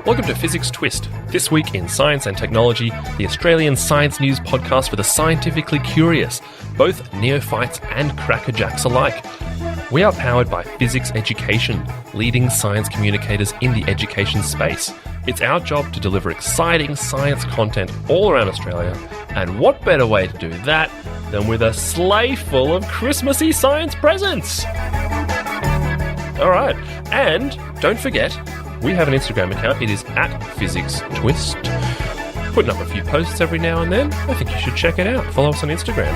Welcome to Fizzics TWIST. This week in Science and Technology, the Australian science news podcast for the scientifically curious, both neophytes and crackerjacks alike. We are powered by Fizzics Education, leading science communicators in the education space. It's our job to deliver exciting science content all around Australia, and what better way to do that than with a sleigh full of Christmassy science presents? All right, and don't forget, we have an Instagram account. It is at Fizzics TWIST. Putting up a few posts every now and then. I think you should check it out. Follow us on Instagram.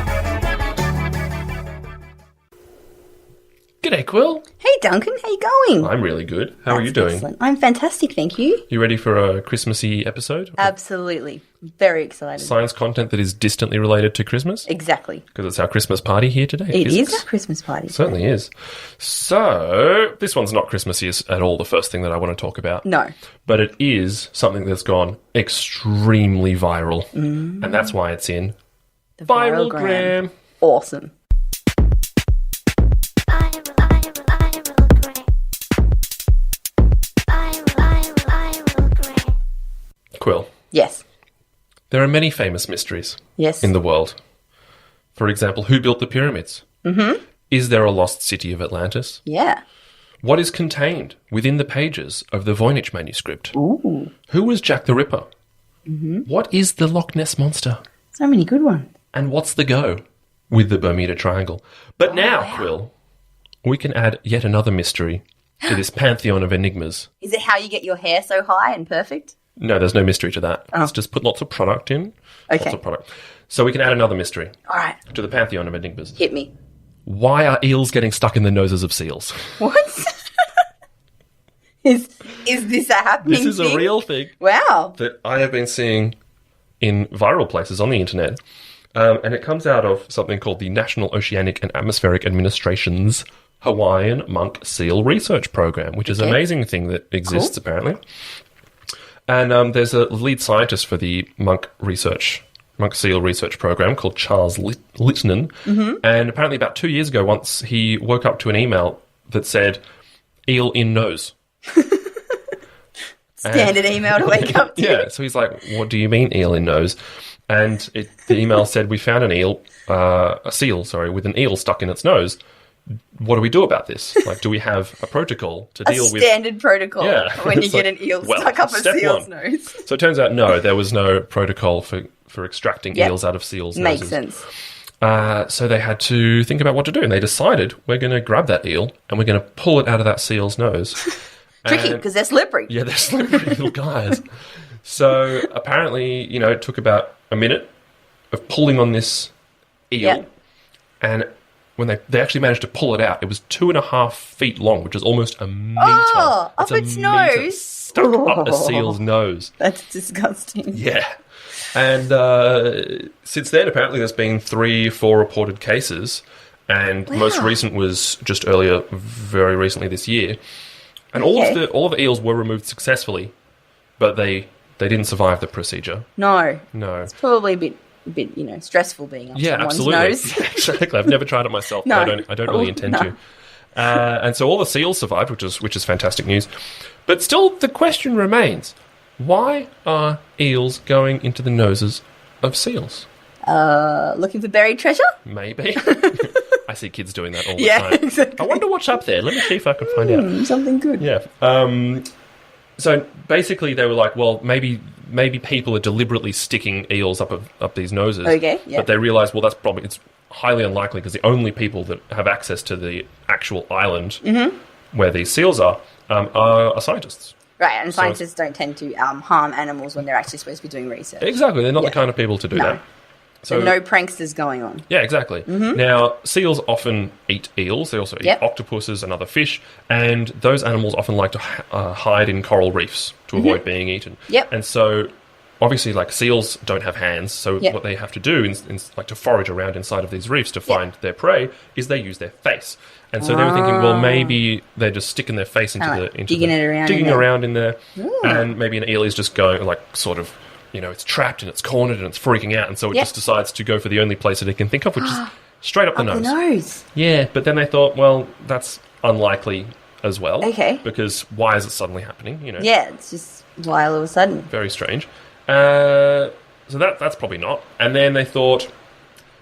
G'day, Quill. Hey, Duncan. How you going? I'm really good. How are you doing? Excellent. I'm fantastic, thank you. You ready for a Christmassy episode? Absolutely. Very excited. Science content that is distantly related to Christmas? Exactly. Because it's our Christmas party here today. It is our Christmas party. It certainly is. So, this one's not Christmassy at all, the first thing that I want to talk about. No. But it is something that's gone extremely viral. And that's why it's in The Viralgram. Awesome. Quill. Yes. There are many famous mysteries Yes. in the world. For example, who built the pyramids? Mm-hmm. Is there a lost city of Atlantis? Yeah. What is contained within the pages of the Voynich manuscript? Ooh. Who was Jack the Ripper? Mm-hmm. What is the Loch Ness Monster? So many good ones. And what's the go with the Bermuda Triangle? But now, Quill, we can add yet another mystery to this pantheon of enigmas. Is it how you get your hair so high and perfect? No, there's no mystery to that. Oh. Let's just put lots of product in. Okay. Lots of product. So we can add another mystery All right. to the pantheon of enigmas. Hit me. Why are eels getting stuck in the noses of seals? What? Is this a happening This is thing? a real thing Wow. that I have been seeing in viral places on the internet. And it comes out of something called the National Oceanic and Atmospheric Administration's Hawaiian Monk Seal Research Program, which is an amazing thing that exists, apparently. And there's a lead scientist for the Monk Seal Research Program called Charles Littman. Mm-hmm. And apparently about 2 years ago, once he woke up to an email that said, eel in nose. Standard email to wake up to. Yeah, so he's like, what do you mean eel in nose? And the email said, we found a seal, with an eel stuck in its nose. What do we do about this? Like, do we have a protocol to deal with? A standard protocol when you get an eel stuck up a seal's nose. So it turns out, no, there was no protocol for extracting eels out of seals' noses. Makes sense. So they had to think about what to do, and they decided, we're going to grab that eel, and we're going to pull it out of that seal's nose. Tricky, because they're slippery. Yeah, they're slippery little guys. So apparently, it took about a minute of pulling on this eel, and when they actually managed to pull it out, it was 2.5 feet long, which is almost a metre. Oh, up It's its a metre nose? stuck up a seal's nose. That's disgusting. Yeah. And since then, apparently, there's been 3-4 reported cases, and the most recent was just very recently this year. And all of the eels were removed successfully, but they didn't survive the procedure. No. It's probably a bit stressful being up someone's nose. Yeah, exactly. I've never tried it myself. No. I don't really intend to. And so all the seals survived, which is fantastic news. But still, the question remains: why are eels going into the noses of seals? Looking for buried treasure? Maybe. I see kids doing that all the Yeah, time. exactly. I wonder what's up there. Let me see if I can find out. Something good. Yeah. So basically, they were like, well, maybe people are deliberately sticking eels up these noses. Okay. Yeah. But they realised, well, it's highly unlikely because the only people that have access to the actual island where these seals are scientists. Right, and scientists don't tend to harm animals when they're actually supposed to be doing research. Exactly. They're not the kind of people to do that. So no pranksters going on. Yeah, exactly. Now, seals often eat eels. They also eat octopuses and other fish. And those animals often like to hide in coral reefs to avoid being eaten. Yep. And so, obviously, like, seals don't have hands. So what they have to do, like to forage around inside of these reefs to find their prey, is they use their face. And so they were thinking, well, maybe they're just sticking their face into digging around in there. And maybe an eel is just going, like, sort of, it's trapped and it's cornered and it's freaking out. And so it just decides to go for the only place that it can think of, which is Straight up the The nose. nose. Yeah, but then they thought, well, that's unlikely as well. Okay. Because why is it suddenly happening? You know. Yeah, it's just why all of a sudden. Very strange. So that's probably not. And then they thought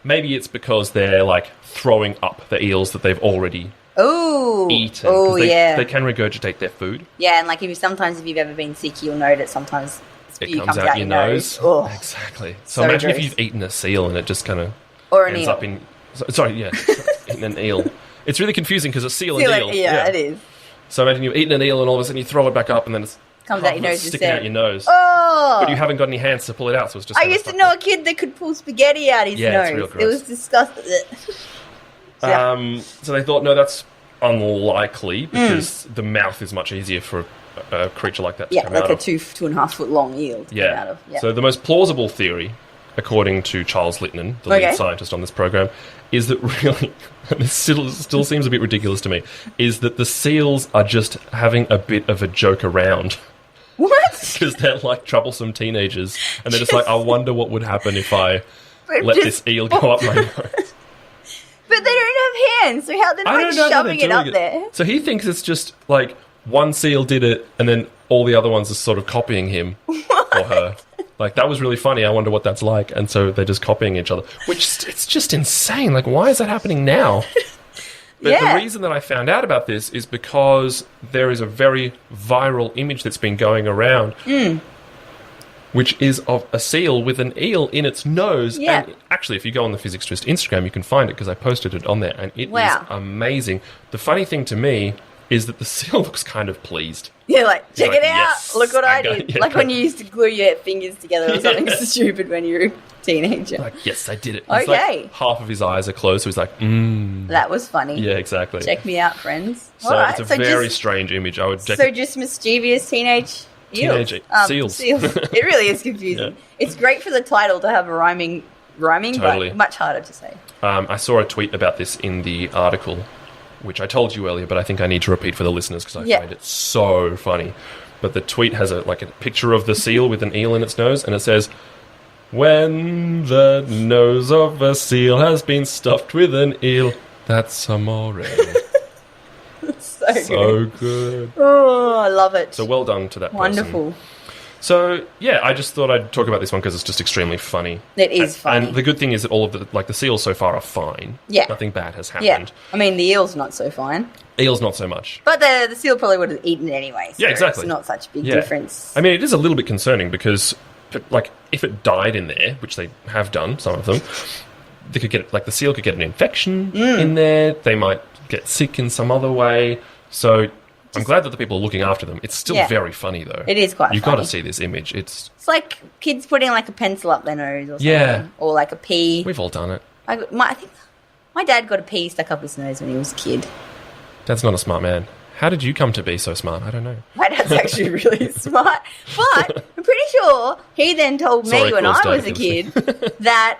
maybe it's because they're like throwing up the eels that they've already eaten. Oh, yeah. They can regurgitate their food. Yeah, and like if you've ever been sick, you'll know that sometimes It spew comes out your nose. Oh. Exactly. So So imagine gross. if you've eaten a seal and it just kind of Or an ends eel. up in... Sorry, yeah. Eaten an eel. It's really confusing because a seal Feel and like- eel. yeah, it is. So imagine you've eaten an eel and all of a sudden you throw it back up and then it's Comes out your nose sticking instead. out your nose. Oh! But you haven't got any hands to pull it out, so it's just... I kinda used to stuck know there. a kid that could pull spaghetti out his Yeah, it's nose. real It gross. was disgusting. Yeah. So they thought, no, that's unlikely Mm. because the mouth is much easier for a creature like that to Yeah, come like out a of. 2.5 foot long eel to come out of. Yeah. So the most plausible theory, according to Charles Littman, the Okay. lead scientist on this program, is that really, and this still seems a bit ridiculous to me, is that the seals are just having a bit of a joke around. What? Because they're like troublesome teenagers, and they're just like, I wonder what would happen if I But let just- this eel go up my nose. But they don't have hands, so how they're I like don't know how they're shoving it up doing there? So he thinks it's just like one seal did it, and then all the other ones are sort of copying him or her. Like, that was really funny. I wonder what that's like. And so they're just copying each other, which it's just insane. Like, why is that happening now? But Yeah. the reason that I found out about this is because there is a very viral image that's been going around, which is of a seal with an eel in its nose. Yeah. And actually, if you go on the Fizzics TWIST Instagram, you can find it because I posted it on there, and it is Wow. amazing. The funny thing to me is that the seal looks kind of pleased. Yeah, like, check like, it out. yes, Look what I I got- did. yeah. Like when you used to glue your fingers together or something stupid when you were a teenager. Like, yes, I did it. Okay. It's like half of his eyes are closed, so he's like, That was funny. yeah, exactly. Check me out, friends. So Alright, it's a very just, strange image. I would check so just mischievous teenage eels. Teenage seals. It really is confusing. Yeah. It's great for the title to have a rhyming, Totally. but much harder to say. I saw a tweet about this in the article, which I told you earlier, but I think I need to repeat for the listeners because I Yeah. find it so funny. But the tweet has a picture of the seal with an eel in its nose, and it says, "When the nose of a seal has been stuffed with an eel, that's amore." So good. So good. Oh, I love it. So well done to that person. Wonderful. So yeah, I just thought I'd talk about this one because it's just extremely funny. It is funny. And the good thing is that all of the seals so far are fine. Yeah. Nothing bad has Yeah. happened. I mean, the eel's not so fine. Eels not so much. But the seal probably would have eaten it anyway. So Yeah, exactly. It's not such a big Yeah. difference. I mean, it is a little bit concerning because, like, if it died in there, which they have done, some of them, they could get the seal could get an infection in there. They might get sick in some other way. So I'm glad that the people are looking after them. It's still Yeah. very funny though. It is quite You've got to funny. see this image. It's It's like kids putting like a pencil up their nose or something. Yeah. Or like a pea. we've all done it. I think my dad got a pea stuck up his nose when he was a kid. Dad's not a smart man. How did you come to be so smart? I don't know. My dad's actually really smart. But I'm pretty sure he then told me Sorry, when Quill's I dad, was a if you're kid that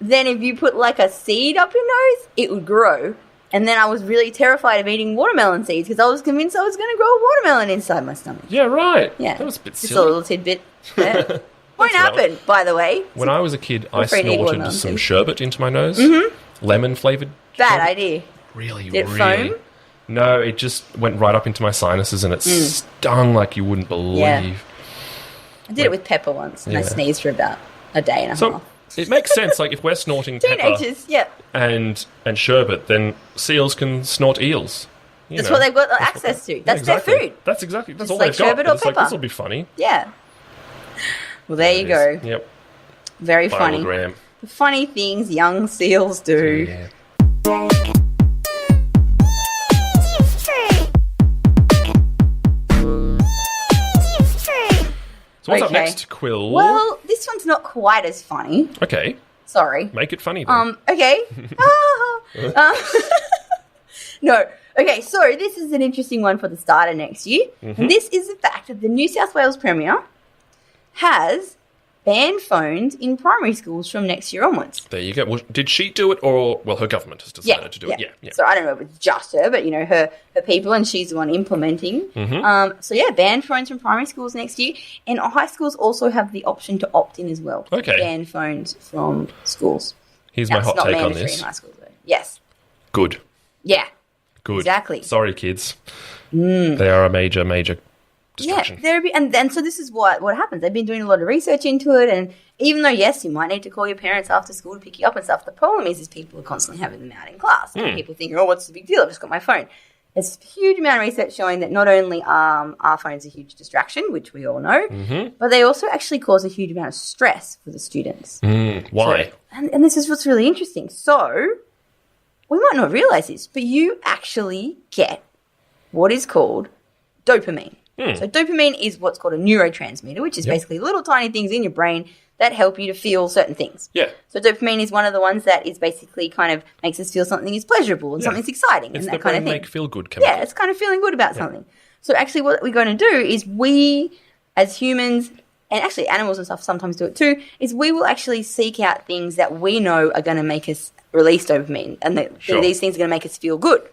then if you put like a seed up your nose, it would grow. And then I was really terrified of eating watermelon seeds because I was convinced I was going to grow a watermelon inside my stomach. Yeah, right. Yeah. That was a bit Just a silly. little tidbit. Yeah. Won't That's right. happen, by the way. When I was a kid, I afraid to eat snorted watermelon some seeds. sherbet into my nose. Lemon flavoured. Bad idea. Really, Did it really. foam? No, it just went right up into my sinuses and it stung like you wouldn't believe. Yeah. I did it with pepper once and I Yeah. sneezed for about a day and a So half. it makes sense. Like if we're snorting pepper Teenagers, yeah. and sherbet, then seals can snort eels. You That's know. what they've got That's what access they- to. That's Yeah, exactly. their food. That's exactly. That's Just all like they've got. sherbet But or it's like pepper. this will be funny. Yeah. Well, there you go. Yep. Very funny. Viral-gram. The funny things young seals do. Yeah. So what's up Okay. next, Quill? Well, this one's not quite as funny. Okay, Sorry. make it funny then. Okay. No. Okay, so this is an interesting one for the start of next year. And this is the fact that the New South Wales Premier has banned phones in primary schools from next year onwards. There you go. Well, did she do it, or her government has decided to do it? Yeah. So I don't know if it's just her, but her people, and she's the one implementing. So ban phones from primary schools next year, and high schools also have the option to opt in as well. Okay. Ban phones from schools. Here's Now, my it's hot not take on mandatory this. in high schools though. Yes. Good. Yeah. Good. Exactly. Sorry, kids. They are a major, major distraction. Yeah, and then so this is what happens. They've been doing a lot of research into it, and even though, yes, you might need to call your parents after school to pick you up and stuff, the problem is people are constantly having them out in class. And people think, oh, what's the big deal? I've just got my phone. There's a huge amount of research showing that not only are our phones a huge distraction, which we all know, but they also actually cause a huge amount of stress for the students. Why? So, and this is what's really interesting. So we might not realize this, but you actually get what is called dopamine. So dopamine is what's called a neurotransmitter, which is basically little tiny things in your brain that help you to feel certain things. Yeah. So dopamine is one of the ones that is basically kind of makes us feel something is pleasurable and something's exciting It's and that the kind of brain thing. make feel good chemical. Yeah, it's kind of feeling good about something. So actually what we're going to do is we, as humans, and actually animals and stuff sometimes do it too, is we will actually seek out things that we know are going to make us release dopamine and that these things are going to make us feel good.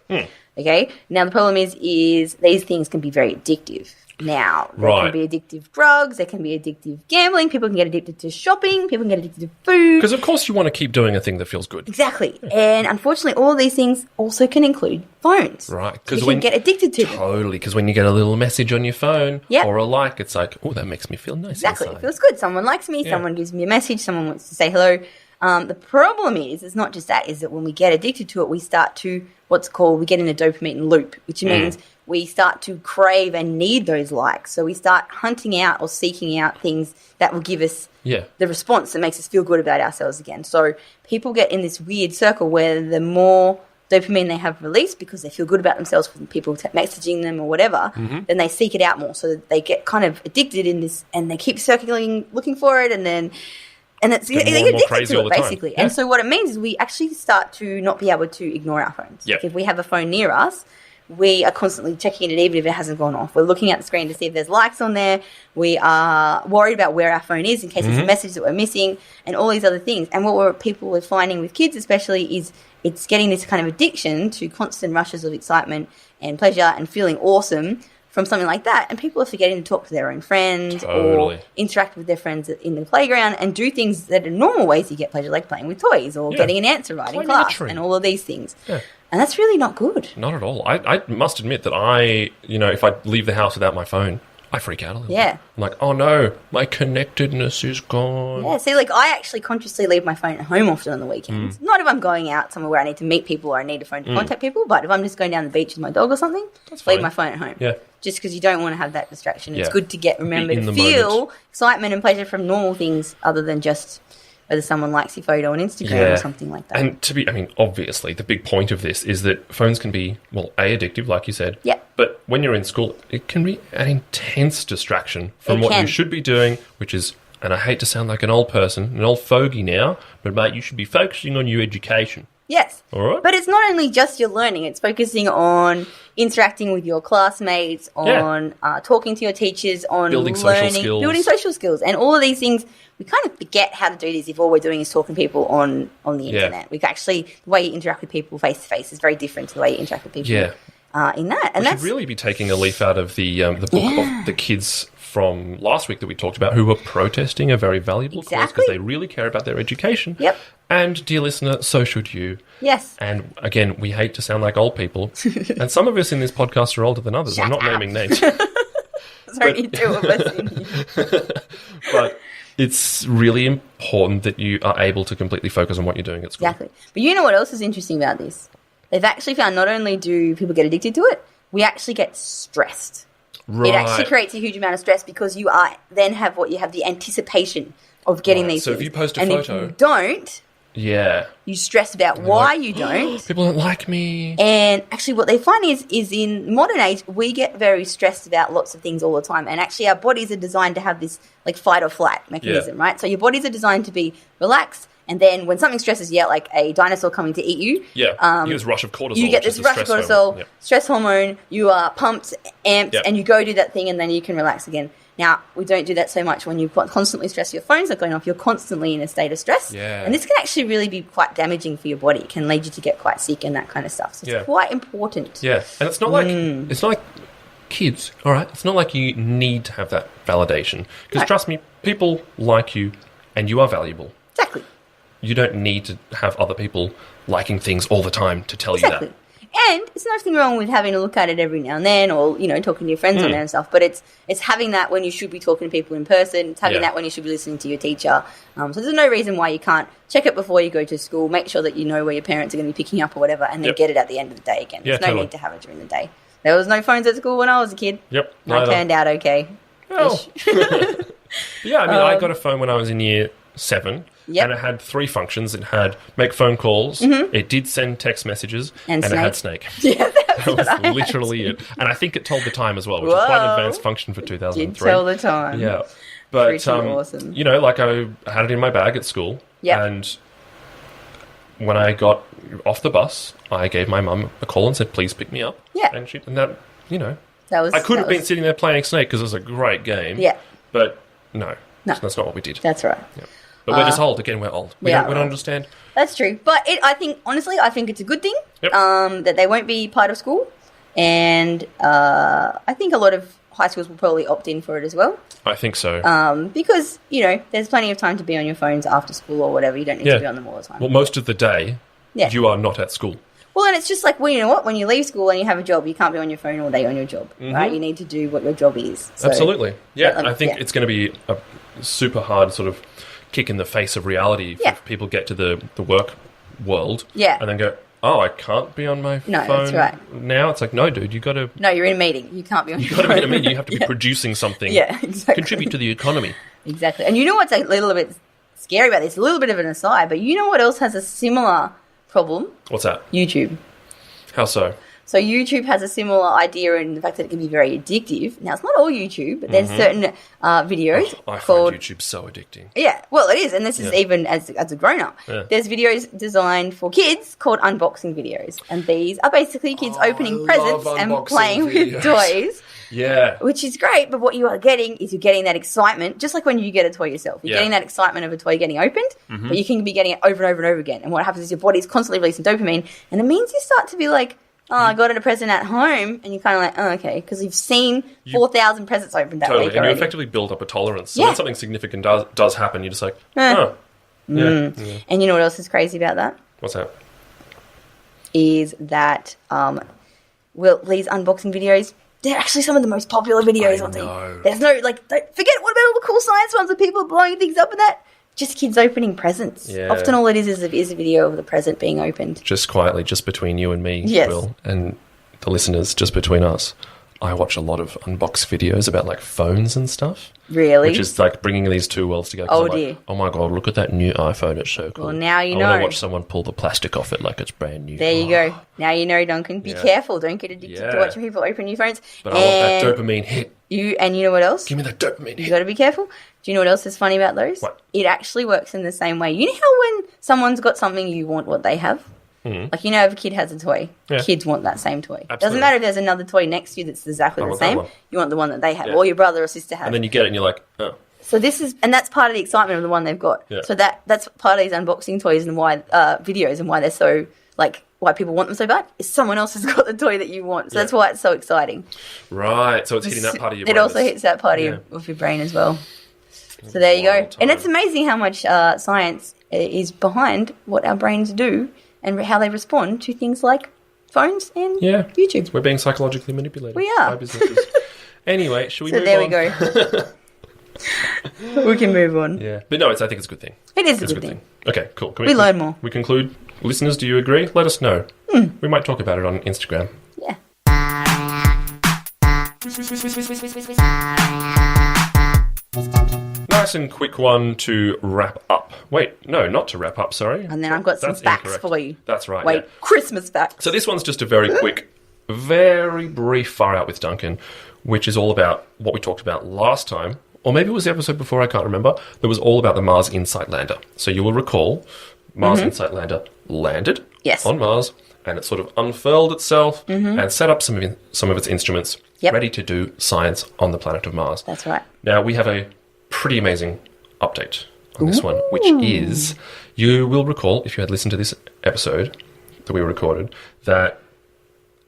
Okay? Now the problem is these things can be very addictive. Now, there can be addictive drugs, there can be addictive gambling, people can get addicted to shopping, people can get addicted to food. Because, of course, you want to keep doing a thing that feels good. Exactly. And unfortunately, all of these things also can include phones. Right. Because you can get addicted to them. Totally. Because when you get a little message on your phone or a like, it's like, oh, that makes me feel nice. Exactly. Inside. It feels good. Someone likes me, someone gives me a message, someone wants to say hello. The problem is, it's not just that, is that when we get addicted to it, we start to we get in a dopamine loop, which means we start to crave and need those likes. So we start hunting out or seeking out things that will give us the response that makes us feel good about ourselves again. So people get in this weird circle where the more dopamine they have released because they feel good about themselves from people messaging them or whatever, then they seek it out more. So they get kind of addicted in this and they keep circling, looking for it, and then... And it's, they get addicted to it, basically. And so what it means is we actually start to not be able to ignore our phones. Like if we have a phone near us, we are constantly checking it even if it hasn't gone off. We're looking at the screen to see if there's likes on there. We are worried about where our phone is in case there's a message that we're missing and all these other things. And what people are finding with kids especially is it's getting this kind of addiction to constant rushes of excitement and pleasure and feeling awesome from something like that, and people are forgetting to talk to their own friends or interact with their friends in the playground and do things that are normal ways you get pleasure, like playing with toys or getting an answer right in class and all of these things. And that's really not good. Not at all. I must admit that if I leave the house without my phone, I freak out a little bit. I'm like, oh no, my connectedness is gone. Yeah, see, I actually consciously leave my phone at home often on the weekends. Not if I'm going out somewhere where I need to meet people or I need a phone to contact people, but if I'm just going down the beach with my dog or something, leave my phone at home. Yeah. Just because you don't want to have that distraction. It's good to remember to feel excitement and pleasure from normal things other than just whether someone likes your photo on Instagram or something like that. And obviously, the big point of this is that phones can be, addictive, like you said. Yeah. But when you're in school, it can be an intense distraction from what you should be doing, which is, and I hate to sound like an old person, an old fogey now, but mate, you should be focusing on your education. Yes. All right. But it's not only just your learning. It's focusing on interacting with your classmates, on talking to your teachers, on building social skills. And all of these things, we kind of forget how to do this if all we're doing is talking to people on the internet. We actually, the way you interact with people face-to-face is very different to the way you interact with people in that. And we should really be taking a leaf out of the book of the kids from last week that we talked about who were protesting a very valuable cause because they really care about their education. Yep. And, dear listener, so should you. Yes. And, again, we hate to sound like old people. And some of us in this podcast are older than others. I'm not naming names. There's only two of us in here. But it's really important that you are able to completely focus on what you're doing at school. Exactly. But you know what else is interesting about this? They've actually found not only do people get addicted to it, we actually get stressed. Right. It actually creates a huge amount of stress because you have the anticipation of getting these things. So if you post a photo... if you don't... Yeah. You stress about why you don't. People don't like me. And actually what they find is in modern age, we get very stressed about lots of things all the time. And actually our bodies are designed to have this fight or flight mechanism, right? So your bodies are designed to be relaxed. And then when something stresses you out, like a dinosaur coming to eat you. Yeah, you get this rush of cortisol. You get this rush of cortisol, stress hormone. You are pumped, amped, and you go do that thing and then you can relax again. Now, we don't do that so much when you constantly stress. Your phones are going off. You're constantly in a state of stress. Yeah. And this can actually really be quite damaging for your body. It can lead you to get quite sick and that kind of stuff. So it's quite important. Yeah. And it's not like kids, all right? It's not like you need to have that validation. Because trust me, people like you and you are valuable. Exactly. you don't need to have other people liking things all the time to tell you that. And there's nothing wrong with having a look at it every now and then, or talking to your friends on there and stuff. But it's having that when you should be talking to people in person. It's having that when you should be listening to your teacher. So there's no reason why you can't check it before you go to school. Make sure that you know where your parents are going to be picking up or whatever, and then get it at the end of the day again. There's no need to have it during the day. There was no phones at school when I was a kid. Yep, I turned out okay. Oh. Yeah, I mean, I got a phone when I was in year 7. Yep. And it had 3 functions. It had make phone calls, it did send text messages, and it had Snake. Yeah, that was literally it. And I think it told the time as well, which is quite an advanced function for 2003. Did tell the time. Yeah. But, pretty awesome. like I had it in my bag at school. Yeah. And when I got off the bus, I gave my mum a call and said, please pick me up. Yeah. And that, I could have been sitting there playing Snake because it was a great game. Yeah. But no, that's not what we did. That's right. Yeah. But we're just old. Again, we're old. We don't understand. That's true. But I think it's a good thing that they won't be part of school. And I think a lot of high schools will probably opt in for it as well. I think so. Because, there's plenty of time to be on your phones after school or whatever. You don't need to be on them all the time. Well, most of the day, you are not at school. Well, and it's just like, well, you know what? When you leave school and you have a job, you can't be on your phone all day on your job, right? You need to do what your job is. So, absolutely. Yeah, I think it's going to be a super hard sort of kick in the face of reality if people get to the work world and then go, oh, I can't be on my phone that's right. now. It's like, no, dude, you got to... No, you're in a meeting. You can't be on your phone. You've got to be in a meeting. You have to be producing something. Yeah, exactly. Contribute to the economy. Exactly. And you know what's a little bit scary about this? A little bit of an aside, but you know what else has a similar problem? What's that? YouTube. How so? So YouTube has a similar idea in the fact that it can be very addictive. Now, it's not all YouTube, but there's certain videos I find YouTube so addicting. Yeah, well, it is, and this is even as a grown-up. Yeah. There's videos designed for kids called unboxing videos, and these are basically kids opening presents and playing with toys. Yeah. Which is great, but what you are getting is you're getting that excitement, just like when you get a toy yourself. You're getting that excitement of a toy getting opened, but you can be getting it over and over and over again. And what happens is your body's constantly releasing dopamine, and it means you start to be like, oh, I got it a present at home, and you're kind of like, oh, okay, because you've seen 4,000 presents opened that week already. And you effectively build up a tolerance. So when something significant does happen, you're just like, oh. Yeah. And you know what else is crazy about that? What's that? Is that, these unboxing videos, they're actually some of the most popular videos on there. There's no, forget what about all the cool science ones that people are blowing things up and that. Just kids opening presents. Yeah. Often all it is a video of the present being opened. Just quietly, just between you and me, Will, and the listeners, just between us. I watch a lot of unbox videos about phones and stuff. Really? Which is bringing these two worlds together. Oh dear. Oh my God, look at that new iPhone. It's so cool. Well, now you know. I want to watch someone pull the plastic off it like it's brand new. There you go. Now you know, Duncan. Be careful. Don't get addicted to watching people open new phones. But I want that dopamine hit. You know what else? Give me that dopamine hit. You got to be careful. Do you know what else is funny about those? What? It actually works in the same way. You know how when someone's got something, you want what they have? If a kid has a toy, kids want that same toy. Absolutely. Doesn't matter if there's another toy next to you that's exactly the same. You want the one that they have, or your brother or sister has. And then you get it and you're like, oh. So that's part of the excitement of the one they've got. Yeah. So that's part of these unboxing toys and why videos and why they're so, why people want them so bad is someone else has got the toy that you want. So that's why it's so exciting. Right. So it's hitting that part of your brain. It also hits that part of your brain as well. So there you go. And it's amazing how much science is behind what our brains do and how they respond to things like phones and YouTube. We're being psychologically manipulated. We are. By businesses. Anyway, should we move on? So there we go. We can move on. Yeah. But no, I think it's a good thing. It is a good thing. Okay, cool. Can we learn more. We conclude. Listeners, do you agree? Let us know. We might talk about it on Instagram. Yeah. Nice and quick one to wrap up. Wait, no, not to wrap up, sorry. And then I've got some facts for you. That's right. Wait, Christmas facts. So this one's just a very quick, very brief Far Out with Duncan, which is all about what we talked about last time, or maybe it was the episode before, I can't remember. That was all about the Mars Insight Lander. So you will recall, Mars Insight Lander landed on Mars, and it sort of unfurled itself and set up some of its instruments ready to do science on the planet of Mars. That's right. Now, we have a pretty amazing update on this one, which is, you will recall, if you had listened to this episode that we recorded, that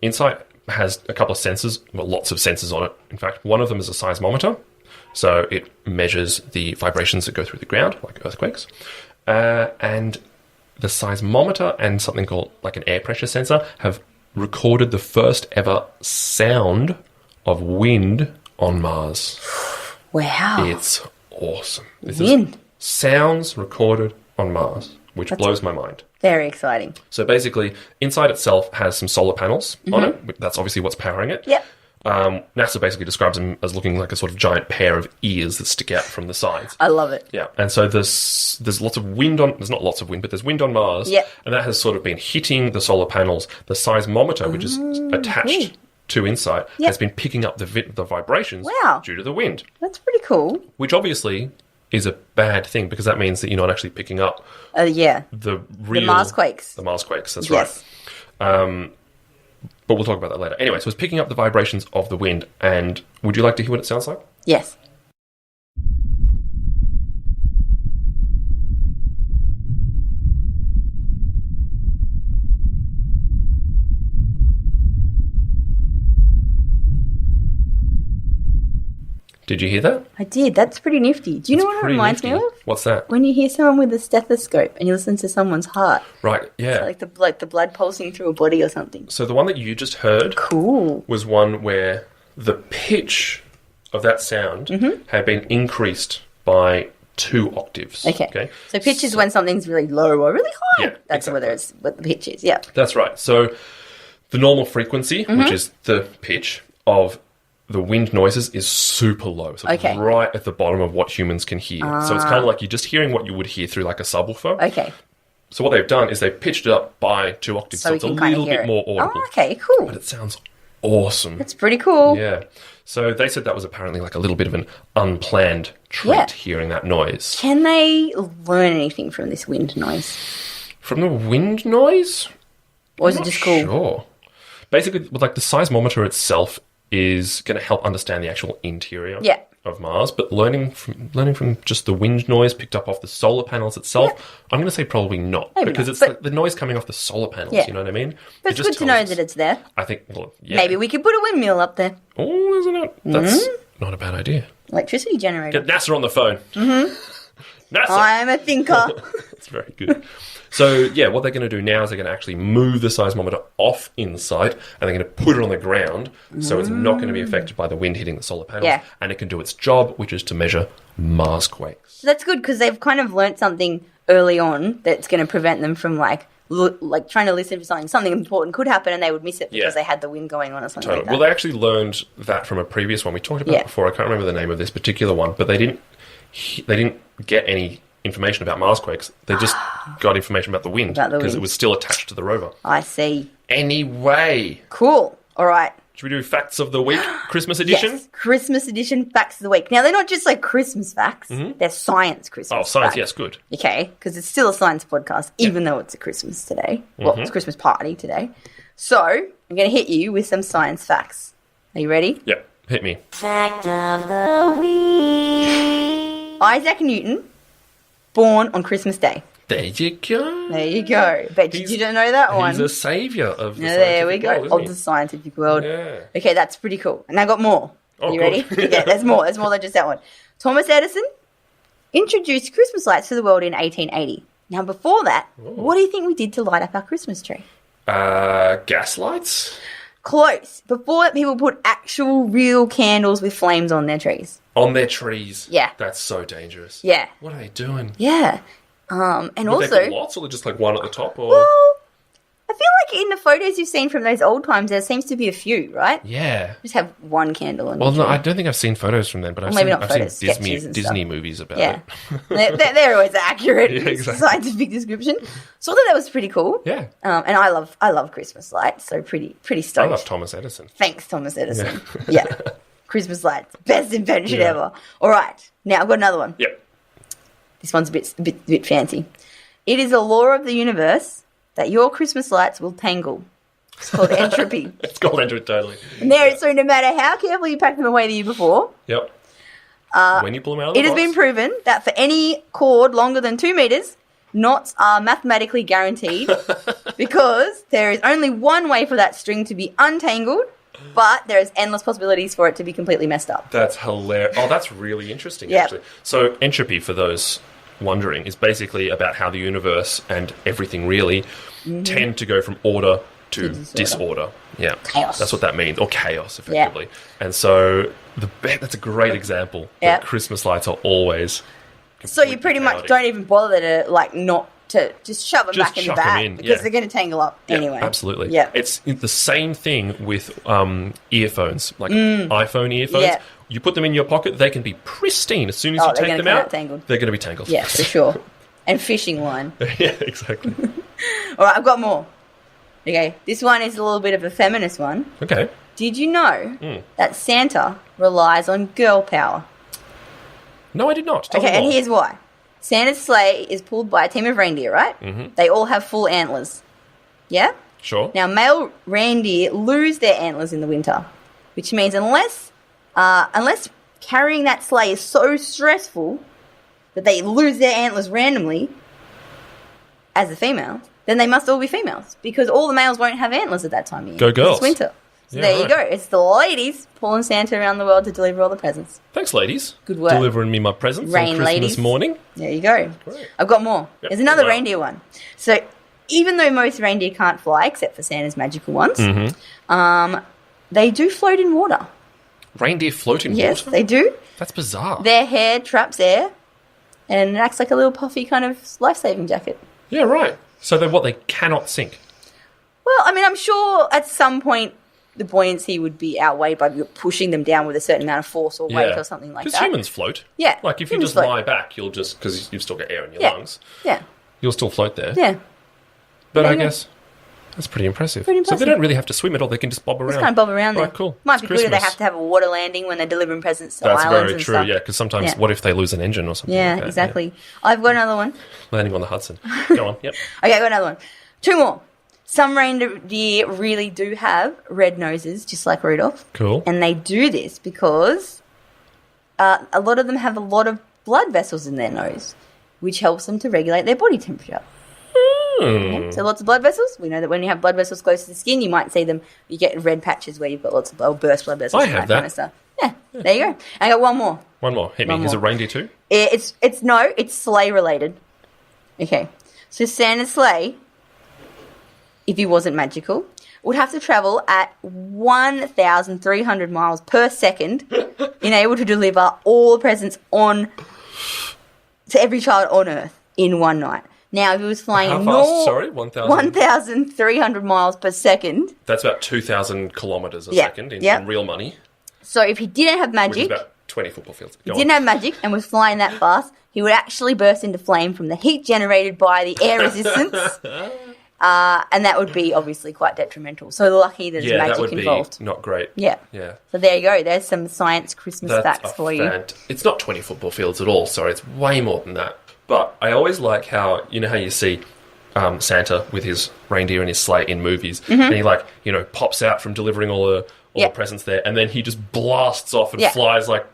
Insight has a couple of sensors, well, lots of sensors on it. In fact, one of them is a seismometer, so it measures the vibrations that go through the ground, like earthquakes, and the seismometer and something called like an air pressure sensor have recorded the first ever sound of wind on Mars. Wow. It's awesome. This Wind. is sounds recorded on Mars, which blows my mind. Very exciting. So basically, inside itself has some solar panels on it. That's obviously what's powering it. Yep. NASA basically describes them as looking like a sort of giant pair of ears that stick out from the sides. I love it. Yeah, and so there's lots of wind on. There's not lots of wind, but there's wind on Mars. Yep. And that has sort of been hitting the solar panels. The seismometer, which is attached to InSight, has been picking up the vibrations due to the wind. That's pretty cool. Which obviously is a bad thing because that means that you're not actually picking up the real... The Marsquakes. The Marsquakes, that's Yes. right. But we'll talk about that later. Anyway, so it's picking up the vibrations of the wind, and would you like to hear what it sounds like? Yes. Did you hear that? I did. That's pretty nifty. Do you know what it reminds me of? What's that? When you hear someone with a stethoscope and you listen to someone's heart. Right, yeah. So like the blood pulsing through a body or something. So the one that you just heard was one where the pitch of that sound had been increased by 2 octaves. Okay. So pitch is when something's really low or really high. Yeah, That's exactly. whether it's what the pitch is. Yeah. That's right. So the normal frequency, which is the pitch of the wind noises, is super low. So it's right at the bottom of what humans can hear. So it's kind of like you're just hearing what you would hear through like a subwoofer. Okay. So what they've done is they've pitched it up by 2 octaves, so it's a little bit more audible. Oh, okay, cool. But it sounds awesome. That's pretty cool. Yeah. So they said that was apparently like a little bit of an unplanned treat, hearing that noise. Can they learn anything from this wind noise? From the wind noise? Or is it just cool? Sure. Basically, like the seismometer itself is going to help understand the actual interior of Mars, but learning from just the wind noise picked up off the solar panels itself, I'm going to say probably not. Maybe because not, it's like the noise coming off the solar panels, you know what I mean? But it's good to know that it's there. I think, well, yeah. Maybe we could put a windmill up there. Oh, isn't it? That's not a bad idea. Electricity generator. Get NASA on the phone. NASA! I'm a thinker. That's very good. So, yeah, what they're going to do now is they're going to actually move the seismometer off InSight, and they're going to put it on the ground so it's not going to be affected by the wind hitting the solar panels, and it can do its job, which is to measure Marsquakes. So that's good because they've kind of learnt something early on that's going to prevent them from like trying to listen for something important could happen and they would miss it because they had the wind going on or something like that. Well, they actually learned that from a previous one. We talked about it before. I can't remember the name of this particular one, but they didn't get any information about Marsquakes. They just got information about the wind because it was still attached to the rover. I see. Anyway. Cool. All right. Should we do Facts of the Week, Christmas edition? Yes, Christmas edition Facts of the Week. Now, they're not just like Christmas facts. They're science Christmas facts. Oh, science, yes, good. Okay, because it's still a science podcast, even though it's a Christmas today. Well, it's a Christmas party today. So, I'm going to hit you with some science facts. Are you ready? Yep, hit me. Fact of the week. Isaac Newton, born on Christmas Day. There you go. There you go. Bet you didn't know that one. He's a saviour of the there we scientific go. world, isn't Of the scientific world. Yeah. Okay, that's pretty cool. And I got more. Oh, Are you ready? good. Yeah, there's more. There's more than just that one. Thomas Edison introduced Christmas lights to the world in 1880. Now, before that, what do you think we did to light up our Christmas tree? Gas lights? Close. Before that, people put actual real candles with flames on their trees. On their trees? Yeah. That's so dangerous. Yeah. What are they doing? Yeah. And Would also... they put lots or just like one at the top? Or? Well, I feel like in the photos you've seen from those old times, there seems to be a few, right? Yeah. Just have one candle on Well, each no, tree. I don't think I've seen photos from them, but I've maybe seen, not I've photos, seen sketches and Disney stuff. movies about Yeah. it. they're always accurate. Yeah, exactly. Scientific description. So I thought that was pretty cool. Yeah. And I love Christmas lights, so pretty I stoked. love Thomas Edison. Thanks, Thomas Edison. Yeah. Christmas lights, best invention ever. All right, now I've got another one. Yep. This one's a bit fancy. It is a law of the universe that your Christmas lights will tangle. It's called entropy. It's called entropy, totally. And so no matter how carefully you pack them away the year before, Yep. When you pull them out of the it has box. been proven that for any cord longer than 2 meters, knots are mathematically guaranteed because there is only one way for that string to be untangled, but there is endless possibilities for it to be completely messed up. That's hilarious. Oh, that's really interesting, Yep. actually. So entropy, for those wondering is basically about how the universe and everything really tend to go from order to disorder. Yeah. Chaos. That's what that means. Or chaos, effectively. Yeah. And so that's a great example. Yeah. That Christmas lights are always So you pretty much don't even bother to, like, not to just shove them back in the bag because they're going to tangle up anyway. Absolutely. Yeah. It's the same thing with earphones, like iPhone earphones. Yeah. You put them in your pocket, they can be pristine. As soon as you take them out, they're going to be tangled. Yeah, for sure. And fishing line. Yeah, exactly. All right, I've got more. Okay, this one is a little bit of a feminist one. Okay. Did you know that Santa relies on girl power? No, I did not. Tell me and more. here's why. Santa's sleigh is pulled by a team of reindeer, right? Mm-hmm. They all have full antlers. Yeah? Sure. Now, male reindeer lose their antlers in the winter, which means unless carrying that sleigh is so stressful that they lose their antlers randomly as a female, then they must all be females because all the males won't have antlers at that time of year. Go girls. It's winter. So there you go. It's the ladies pulling Santa around the world to deliver all the presents. Thanks, ladies. Good work. Delivering me my presents on Christmas ladies. morning. There you go. Great. I've got more. Yep. There's another reindeer one. So even though most reindeer can't fly, except for Santa's magical ones, they do float in water. Reindeer float in water? Yes, they do. That's bizarre. Their hair traps air and it acts like a little puffy kind of life-saving jacket. Yeah, right. So then what, they cannot sink? Well, I mean, I'm sure at some point the buoyancy would be outweighed by pushing them down with a certain amount of force or weight or something like that. Because humans float. Yeah. Like if you just lie back, you'll just, because you've still got air in your lungs. Yeah. You'll still float there. Yeah. But I guess that's pretty impressive. So they don't really have to swim at all. They can just bob around. Just kind of bob around there. Right, cool. Might be good if they have to have a water landing when they're delivering presents to islands and stuff. That's very true, yeah. Because sometimes, what if they lose an engine or something? Yeah, like that? exactly. I've got another one. Landing on the Hudson. Go on, yep. Okay, I've got another one. Two more. Some reindeer really do have red noses, just like Rudolph. Cool. And they do this because a lot of them have a lot of blood vessels in their nose, which helps them to regulate their body temperature. Yeah, so lots of blood vessels. We know that when you have blood vessels close to the skin, you might see them. You get red patches where you've got lots of burst blood vessels. I have that. Kind of stuff. Yeah, there you go. I got one more. One more. Hit me. Is it reindeer too? It's sleigh related. Okay, so Santa's sleigh, if he wasn't magical, would have to travel at 1,300 miles per second in able to deliver all the presents to every child on Earth in one night. Now, if he was flying How fast? Sorry, 1,000? 1,300 miles per second. That's about 2,000 kilometres a second in real money. So if he didn't have magic... Which is about 20 football fields. Didn't have magic and was flying that fast, he would actually burst into flame from the heat generated by the air resistance. And that would be obviously quite detrimental. So lucky there's magic involved. Not great. Yeah. So there you go. There's some science Christmas facts for you. It's not 20 football fields at all. Sorry, it's way more than that. But I always like how you see Santa with his reindeer and his sleigh in movies, and he pops out from delivering all the presents there, and then he just blasts off and flies like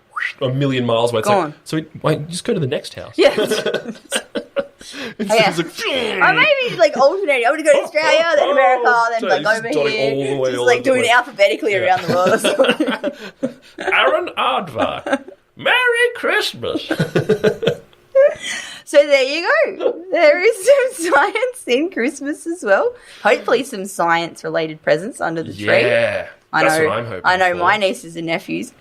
a million miles away. So just go to the next house. Yeah. I maybe alternating. I'm going to go to Australia, then America, then over here. Just doing it alphabetically around the world or something. Aaron Aardvark. Merry Christmas. So there you go. There is some science in Christmas as well. Hopefully some science-related presents under the tree. Yeah, that's what I'm hoping I know for. my nieces and nephews,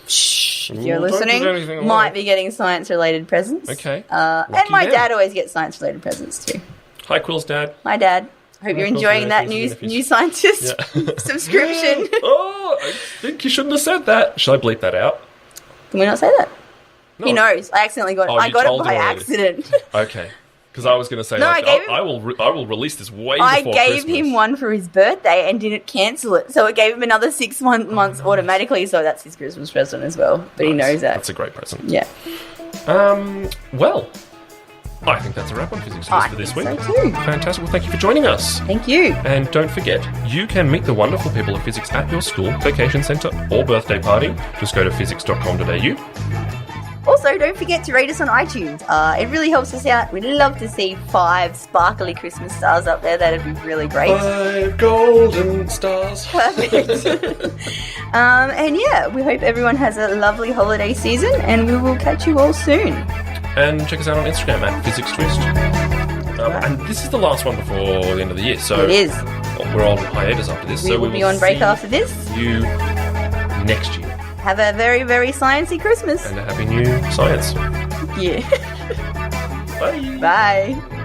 if you're listening, might be getting science-related presents. Okay. And my dad always gets science-related presents too. Hi, Quill's dad. Hi, Dad. Hope you're enjoying that new scientist subscription. Oh, I think you shouldn't have said that. Should I bleep that out? Can we not say that? No. He knows. I accidentally got it. I got it by accident. Okay. Because I was going to say, I will release this way before Christmas. I gave him one for his birthday and didn't cancel it. So it gave him another 6 months automatically. So that's his Christmas present as well. But he knows that. That's a great present. Yeah. Well, I think that's a wrap on Fizzics TWIST for this week. So too. Fantastic. Well, thank you for joining us. Thank you. And don't forget, you can meet the wonderful people of Fizzics at your school, vacation centre, or birthday party. Just go to fizzics.com.au. Also, don't forget to rate us on iTunes. It really helps us out. We'd love to see 5 sparkly Christmas stars up there. That'd be really great. 5 golden stars. Perfect. And yeah, we hope everyone has a lovely holiday season, and we will catch you all soon. And check us out on Instagram at Fizzics TWIST. And this is the last one before the end of the year. So It is. we're on hiatus after this. We will be on break after this. See you next year. Have a very, very sciencey Christmas. And a happy new science. Yeah. Bye. Bye.